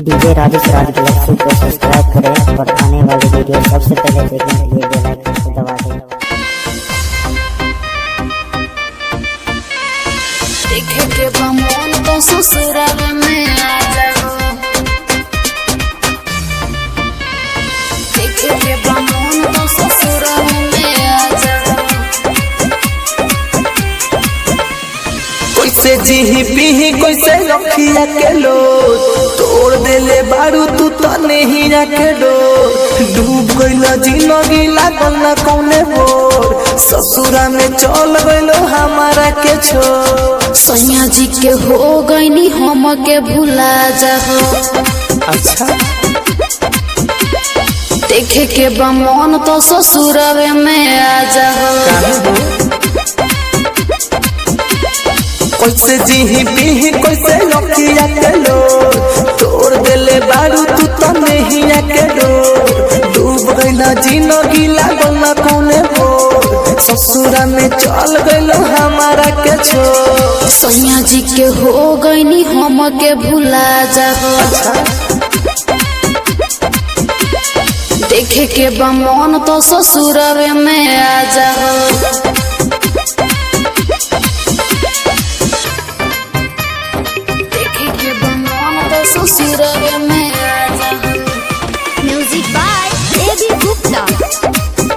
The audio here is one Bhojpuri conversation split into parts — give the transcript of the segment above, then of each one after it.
डीजे राजेश राज गैलेक्सी को सब्सक्राइब करें और आने वाली वीडियो सबसे पहले देखने के लिए बेल आइकन को दबा दें। देखे के बमोन तो ससुराल में आ जाओ, देखे के बमोन तो ससुराल में आ जाओ। कैसे जीही पीही कैसे रखिया के लो तोड़ देले बारू तू तो नहीं रखे डो डूब गइला जिंदगी लागल ना कौने बोर ससुरा में चल गइलो हमारा के छोड़। सैया जी के हो गईनी हम के भुला जाओ। अच्छा देखे के बमोन तो ससुराल में आ जाओ। कैसे जीही पीही कैसे रखिया के लो तोड़ देले बारू तू तो नहीं रखे डो डूब गइला जिंदगी लागल ना कौने बोर ससुरा में चल गइलो हमारा के छोड़। सैया जी के हो गईनी हम के भुला जाओ। देखे के बमोन तो ससुराल में आ जाओ। देखे के बमोन तो ससुराल में आ जाओ। Music by AB Gupta.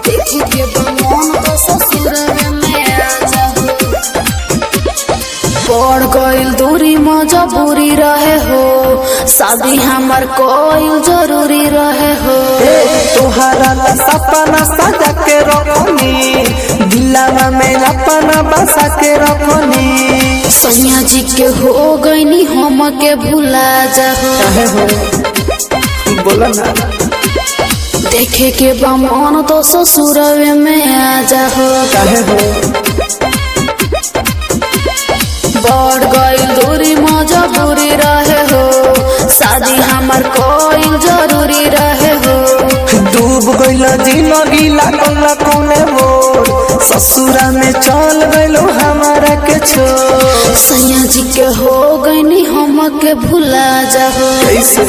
देखे के बमोन तो ससुराल में आ जाओ। पड़ गइल दूरी मजबूरी रहे हो, शादी हमार कोई जरूरी रहे हो। तोहरा ला सपना सजा के रखनी दिलावा में अपना बसा के रखनी। सैया जी के हो गईनी हम के भुला जाओ। बोला ना देखे के बमोन तो ससुराल में आ जाओ। काहे हो बढ़ गइल दूरी मजबूरी रहे हो, शादी हमार कोई जरूरी रहे हो। डूब गइला जिंदगी लागल ना कौने बोर ससुरा में चल गइलो हमारा के छोड़। सैया जी के हो गईनी हम के भुला जाओ। कैसे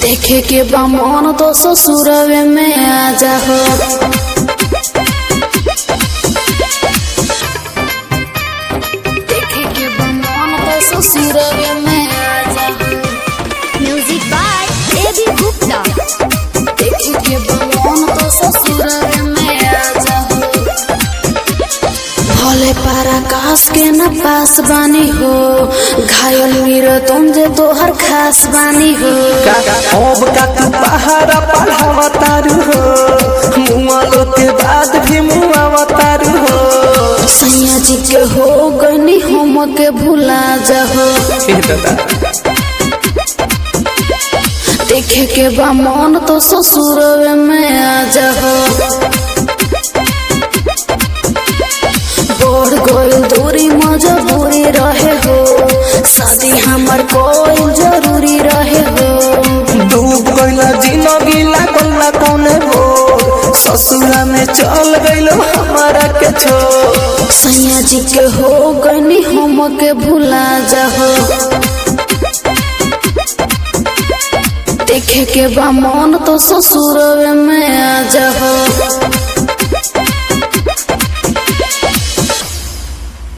देखे के बमोन तो ससुराल में आ जाओ। देखे के बमोन तो ससुराल में आ जाओ। Music by AB Gupta. देखे के बमोन तो ससुराल में आ जाओ। भले पराकाश के न पास बानी हो, घायल मेरा तुम जे तोहर खास बानी हो। अब का तू पहाड़ा पढ़ावा तारू हो मुआलो के बाद भी मुआवा तारू हो। सैया जी के हो गईनी हम के भुला जाओ। देखे के बमोन तो ससुराल में आ जाओ। बढ़ गइल दूरी मजबूरी रहे हो, शादी हमार कोई जरूरी रहे हो। डूब गइला जिंदगी लागल ना कौने बोर ससुरा में चल गइलो हमारा के छोड़। सैया जी के हो गईनी हम के भुला जाओ। देखे के बमोन तो ससुराल में आ जाओ।